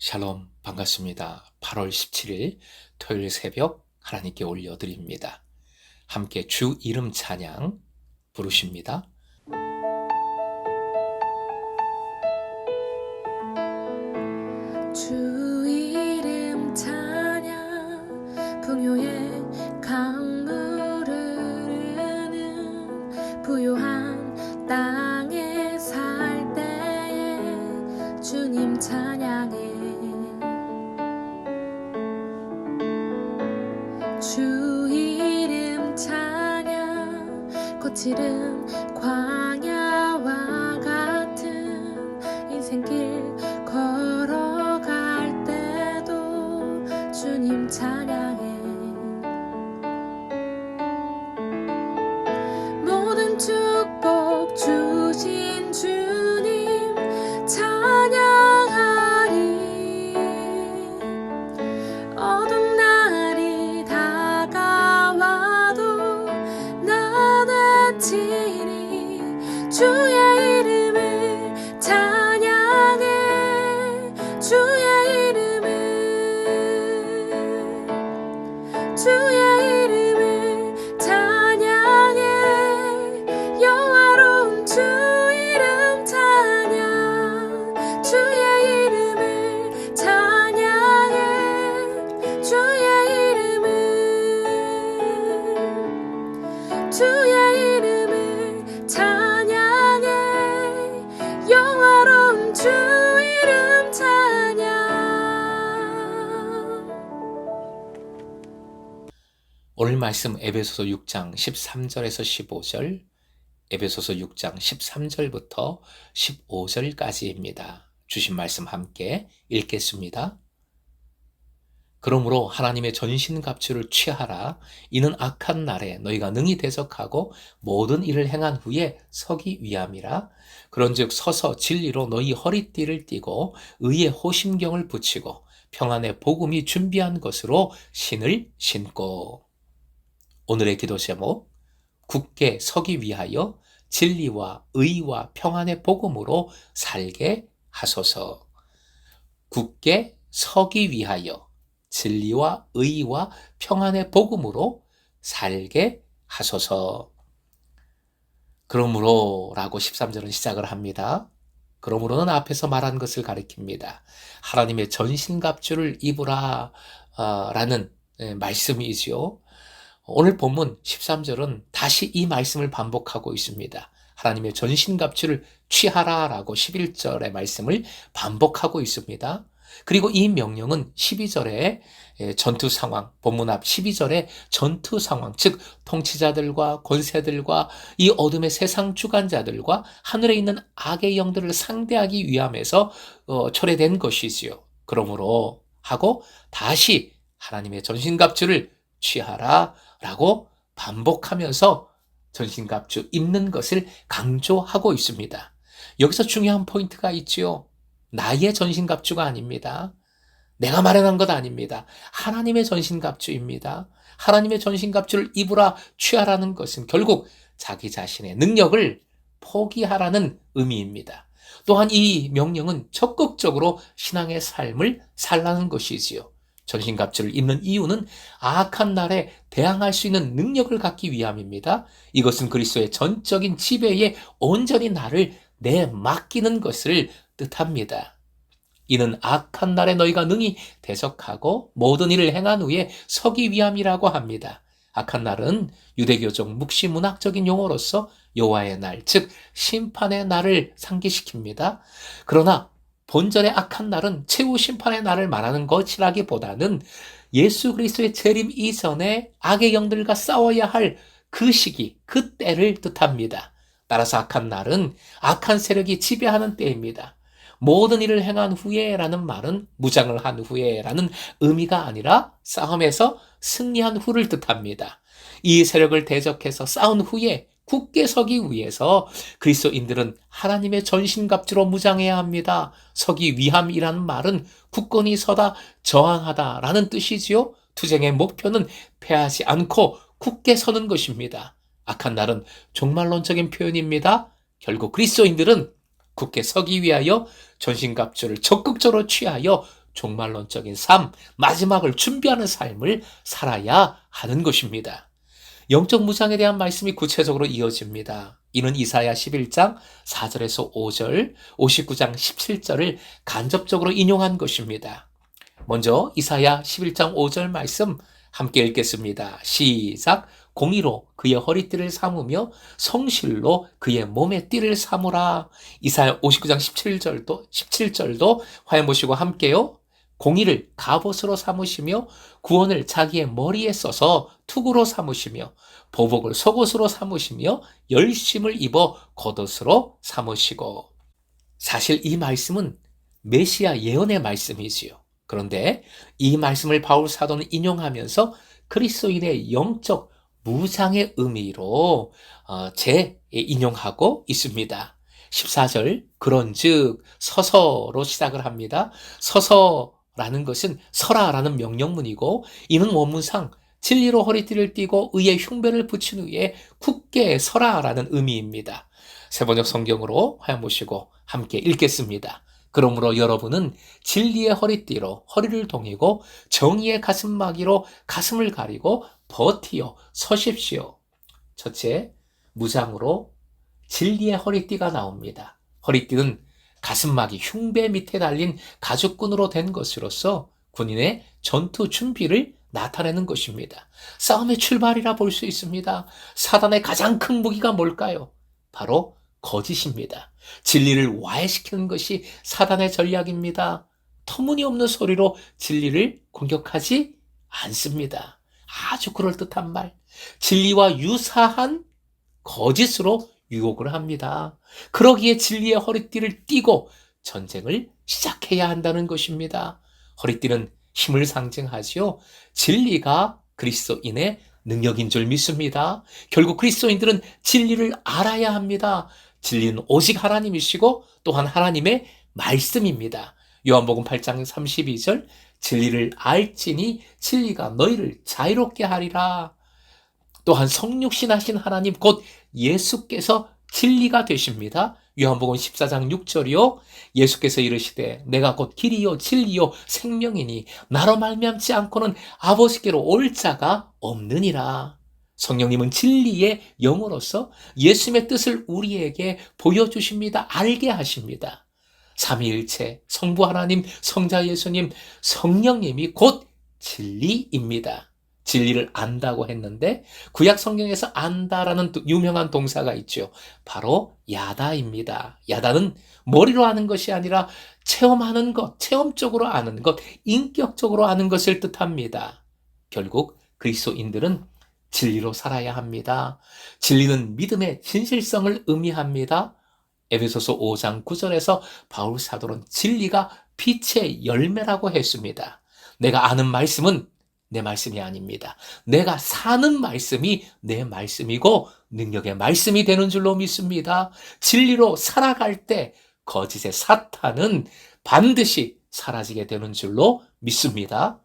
샬롬 반갑습니다. 8월 17일 토요일 새벽 하나님께 올려드립니다. 함께 주 이름 찬양 부르십니다. 주 이름 찬양 풍요의 강물을 흐르는 부요한 땅에 살 때에 주님 찬양해. 주 이름 찬양 거칠은 광야와 같은 인생길 걸어갈 때도 주님 찬양해. 모든 축복 주신 주님 찬양하리. 어두운 날이 다가와도 나다치리. 주의 이름을 찬양해. 주의 이름을 찬양해. 영화로운 주 이름 찬양. 주의 이름을 찬양해. 주의 이름을 찬양해. 영화로운 주 이름 찬양. 오늘 말씀 에베소서 6장 13절에서 15절, 에베소서 6장 13절부터 15절까지입니다. 주신 말씀 함께 읽겠습니다. 그러므로 하나님의 전신갑주를 취하라. 이는 악한 날에 너희가 능히 대적하고 모든 일을 행한 후에 서기 위함이라. 그런즉 서서 진리로 너희 허리띠를 띠고 의의 호심경을 붙이고 평안의 복음이 준비한 것으로 신을 신고. 오늘의 기도 제목, 굳게 서기 위하여 진리와 의와 평안의 복음으로 살게 하소서. 굳게 서기 위하여 진리와 의와 평안의 복음으로 살게 하소서. 그러므로 라고 13절은 시작을 합니다. 그러므로는 앞에서 말한 것을 가리킵니다. 하나님의 전신갑주를 입으라 라는 말씀이지요. 오늘 본문 13절은 다시 이 말씀을 반복하고 있습니다. 하나님의 전신갑주를 취하라 라고 11절의 말씀을 반복하고 있습니다. 그리고 이 명령은 12절의 전투 상황, 본문 앞 12절의 전투 상황, 즉 통치자들과 권세들과 이 어둠의 세상 주관자들과 하늘에 있는 악의 영들을 상대하기 위함에서 초래된 것이지요. 그러므로 하고 다시 하나님의 전신갑주를 취하라 라고 반복하면서 전신갑주 입는 것을 강조하고 있습니다. 여기서 중요한 포인트가 있지요. 나의 전신갑주가 아닙니다. 내가 마련한 것 아닙니다. 하나님의 전신갑주입니다. 하나님의 전신갑주를 입으라 취하라는 것은 결국 자기 자신의 능력을 포기하라는 의미입니다. 또한 이 명령은 적극적으로 신앙의 삶을 살라는 것이지요. 전신갑주를 입는 이유는 악한 날에 대항할 수 있는 능력을 갖기 위함입니다. 이것은 그리스도의 전적인 지배에 온전히 나를 내맡기는 것을 뜻합니다. 이는 악한 날에 너희가 능히 대적하고 모든 일을 행한 후에 서기 위함이라고 합니다. 악한 날은 유대교적 묵시문학적인 용어로서 여호와의 날, 즉 심판의 날을 상기시킵니다. 그러나 본절의 악한 날은 최후 심판의 날을 말하는 것이라기보다는 예수 그리스도의 재림 이전에 악의 영들과 싸워야 할 그 시기, 그 때를 뜻합니다. 따라서 악한 날은 악한 세력이 지배하는 때입니다. 모든 일을 행한 후에라는 말은 무장을 한 후에라는 의미가 아니라 싸움에서 승리한 후를 뜻합니다. 이 세력을 대적해서 싸운 후에 굳게 서기 위해서 그리스도인들은 하나님의 전신갑주로 무장해야 합니다. 서기 위함이라는 말은 굳건히 서다, 저항하다라는 뜻이지요. 투쟁의 목표는 패하지 않고 굳게 서는 것입니다. 악한 날은 종말론적인 표현입니다. 결국 그리스도인들은 굳게 서기 위하여 전신갑주를 적극적으로 취하여 종말론적인 삶, 마지막을 준비하는 삶을 살아야 하는 것입니다. 영적 무장에 대한 말씀이 구체적으로 이어집니다. 이는 이사야 11장 4절에서 5절, 59장 17절을 간접적으로 인용한 것입니다. 먼저 이사야 11장 5절 말씀 함께 읽겠습니다. 시작. 공의로 그의 허리띠를 삼으며 성실로 그의 몸의 띠를 삼으라. 이사야 59장 17절도 화해 보시고 함께요. 공의를 갑옷으로 삼으시며 구원을 자기의 머리에 써서 투구로 삼으시며 보복을 속옷으로 삼으시며 열심을 입어 겉옷으로 삼으시고. 사실 이 말씀은 메시아 예언의 말씀이지요. 그런데 이 말씀을 바울 사도는 인용하면서 그리스도인의 영적 무장의 의미로 재인용하고 있습니다. 14절 그런즉 서서로 시작을 합니다. 서서라는 것은 서라라는 명령문이고 이는 원문상 진리로 허리띠를 띠고 의의 흉배를 붙인 후에 굳게 서라라는 의미입니다. 세번역 성경으로 화양 보시고 함께 읽겠습니다. 그러므로 여러분은 진리의 허리띠로 허리를 동이고 정의의 가슴막이로 가슴을 가리고 버티어 서십시오. 첫째, 무장으로 진리의 허리띠가 나옵니다. 허리띠는 가슴막이 흉배 밑에 달린 가죽끈으로 된 것으로서 군인의 전투 준비를 나타내는 것입니다. 싸움의 출발이라 볼 수 있습니다. 사단의 가장 큰 무기가 뭘까요? 바로 거짓입니다. 진리를 와해시키는 것이 사단의 전략입니다. 터무니없는 소리로 진리를 공격하지 않습니다. 아주 그럴듯한 말. 진리와 유사한 거짓으로 유혹을 합니다. 그러기에 진리의 허리띠를 띠고 전쟁을 시작해야 한다는 것입니다. 허리띠는 힘을 상징하지요. 진리가 그리스도인의 능력인 줄 믿습니다. 결국 그리스도인들은 진리를 알아야 합니다. 진리는 오직 하나님이시고 또한 하나님의 말씀입니다. 요한복음 8장 32절 진리를 알지니 진리가 너희를 자유롭게 하리라. 또한 성육신하신 하나님 곧 예수께서 진리가 되십니다. 요한복음 14장 6절이요. 예수께서 이르시되 내가 곧 길이요 진리요 생명이니 나로 말미암지 않고는 아버지께로 올 자가 없느니라. 성령님은 진리의 영으로서 예수님의 뜻을 우리에게 보여주십니다. 알게 하십니다. 삼위일체 성부 하나님, 성자 예수님, 성령님이 곧 진리입니다. 진리를 안다고 했는데 구약 성경에서 안다라는 유명한 동사가 있죠. 바로 야다입니다. 야다는 머리로 아는 것이 아니라 체험하는 것, 체험적으로 아는 것, 인격적으로 아는 것을 뜻합니다. 결국 그리스도인들은 진리로 살아야 합니다. 진리는 믿음의 진실성을 의미합니다. 에베소서 5장 9절에서 바울 사도는 진리가 빛의 열매라고 했습니다. 내가 아는 말씀은 내 말씀이 아닙니다. 내가 사는 말씀이 내 말씀이고 능력의 말씀이 되는 줄로 믿습니다. 진리로 살아갈 때 거짓의 사탄은 반드시 사라지게 되는 줄로 믿습니다.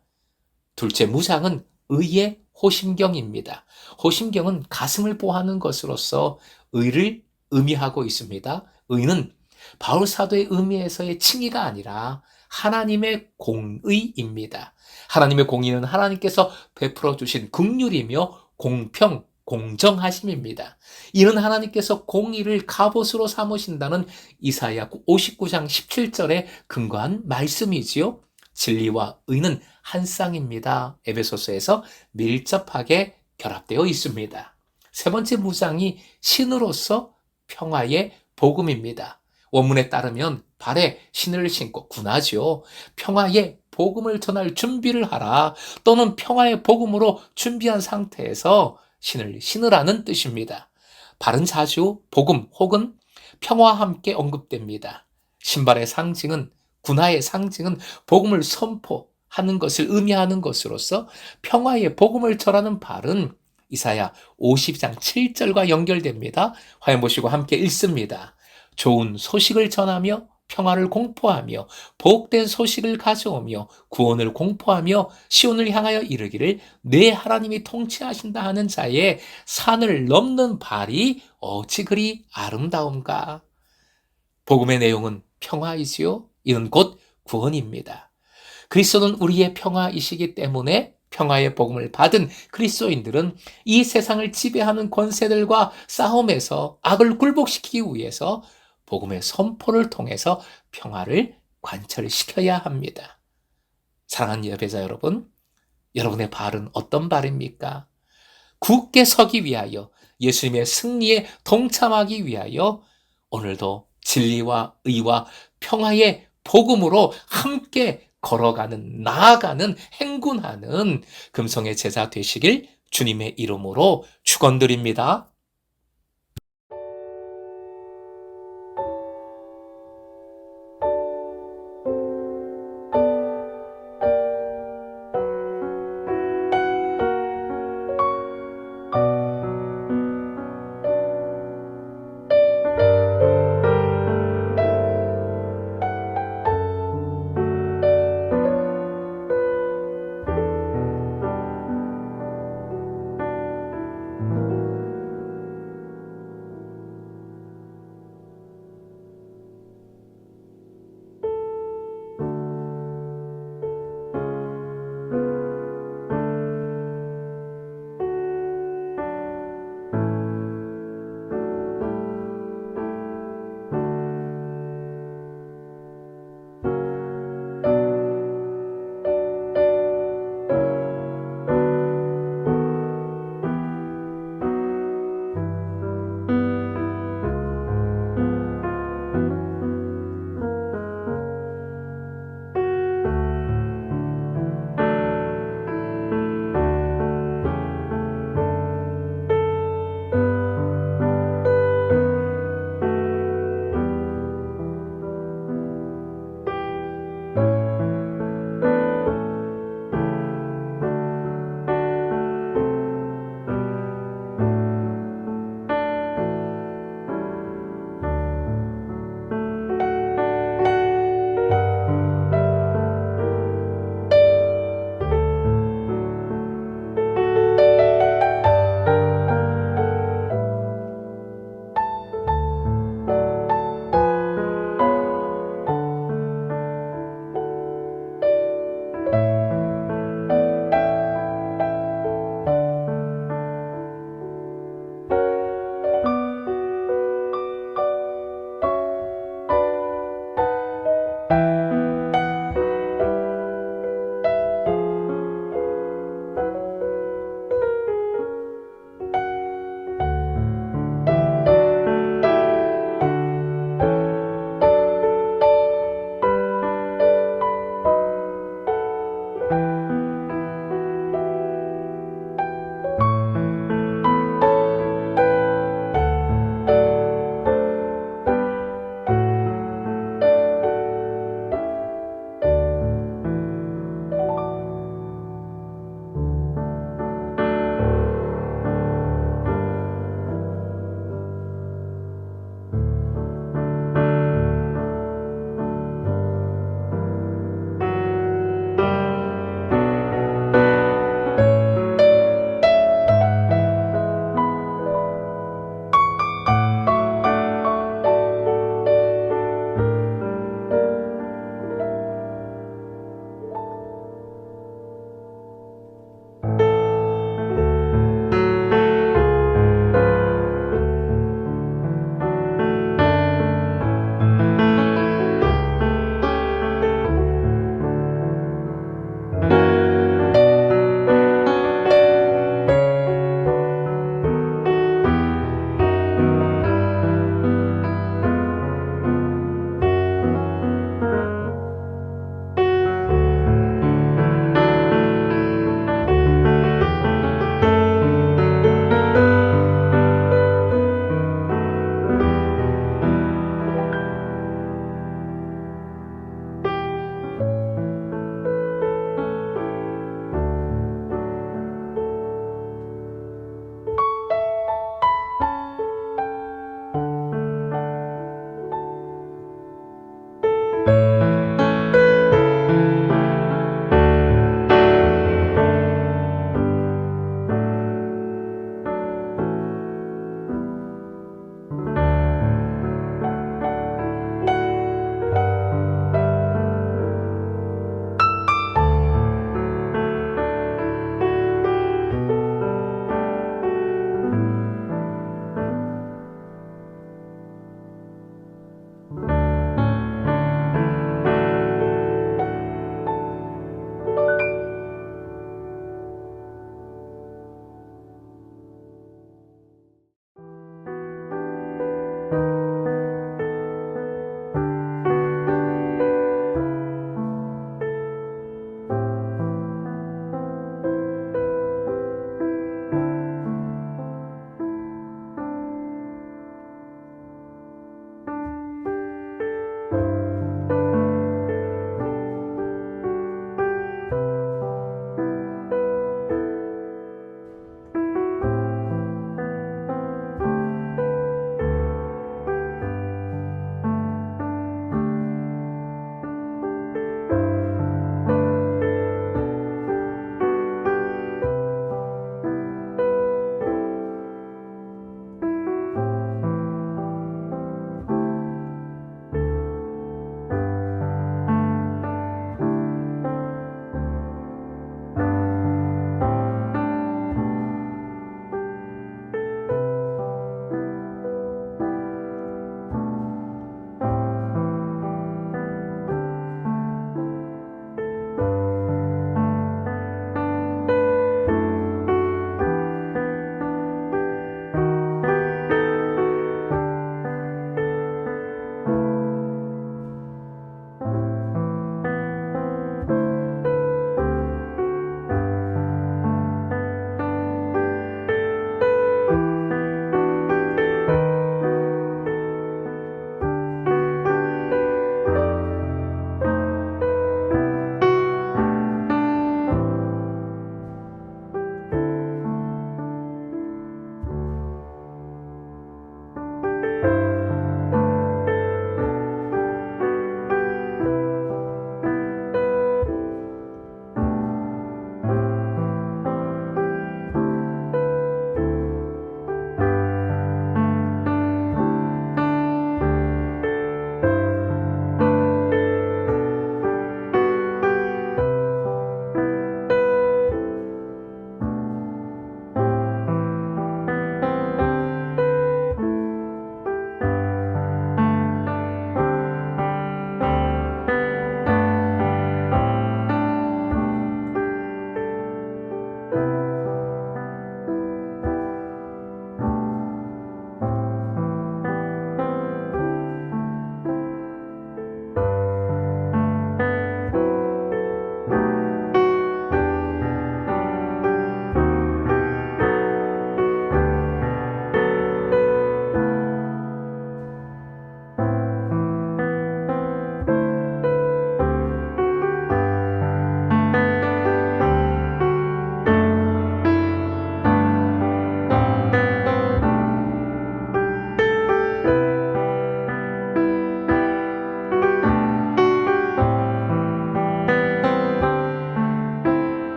둘째 무장은 의의 호심경입니다. 호심경은 가슴을 보호하는 것으로서 의를 의미하고 있습니다. 의는 바울 사도의 의미에서의 칭의가 아니라 하나님의 공의입니다. 하나님의 공의는 하나님께서 베풀어 주신 긍휼이며 공평, 공정하심입니다. 이는 하나님께서 공의를 갑옷으로 삼으신다는 이사야 59장 17절에 근거한 말씀이지요. 진리와 의는 한 쌍입니다. 에베소서에서 밀접하게 결합되어 있습니다. 세 번째 무장이 신으로서 평화의 복음입니다. 원문에 따르면 발에 신을 신고 군하죠. 평화의 복음을 전할 준비를 하라 또는 평화의 복음으로 준비한 상태에서 신을 신으라는 뜻입니다. 발은 자주 복음 혹은 평화와 함께 언급됩니다. 신발의 상징은 군화의 상징은 복음을 선포하는 것을 의미하는 것으로서 평화의 복음을 전하는 발은 이사야 50장 7절과 연결됩니다. 화면 보시고 함께 읽습니다. 좋은 소식을 전하며 평화를 공포하며 복된 소식을 가져오며 구원을 공포하며 시온을 향하여 이르기를 내 하나님이 통치하신다 하는 자의 산을 넘는 발이 어찌 그리 아름다운가. 복음의 내용은 평화이지요. 이는 곧 구원입니다. 그리스도는 우리의 평화이시기 때문에 평화의 복음을 받은 그리스도인들은 이 세상을 지배하는 권세들과 싸움에서 악을 굴복시키기 위해서 복음의 선포를 통해서 평화를 관철시켜야 합니다. 사랑하는 예배자 여러분, 여러분의 발은 어떤 발입니까? 굳게 서기 위하여, 예수님의 승리에 동참하기 위하여 오늘도 진리와 의와 평화의 복음으로 함께 걸어가는, 나아가는, 행군하는 금성의 제자 되시길 주님의 이름으로 축원드립니다.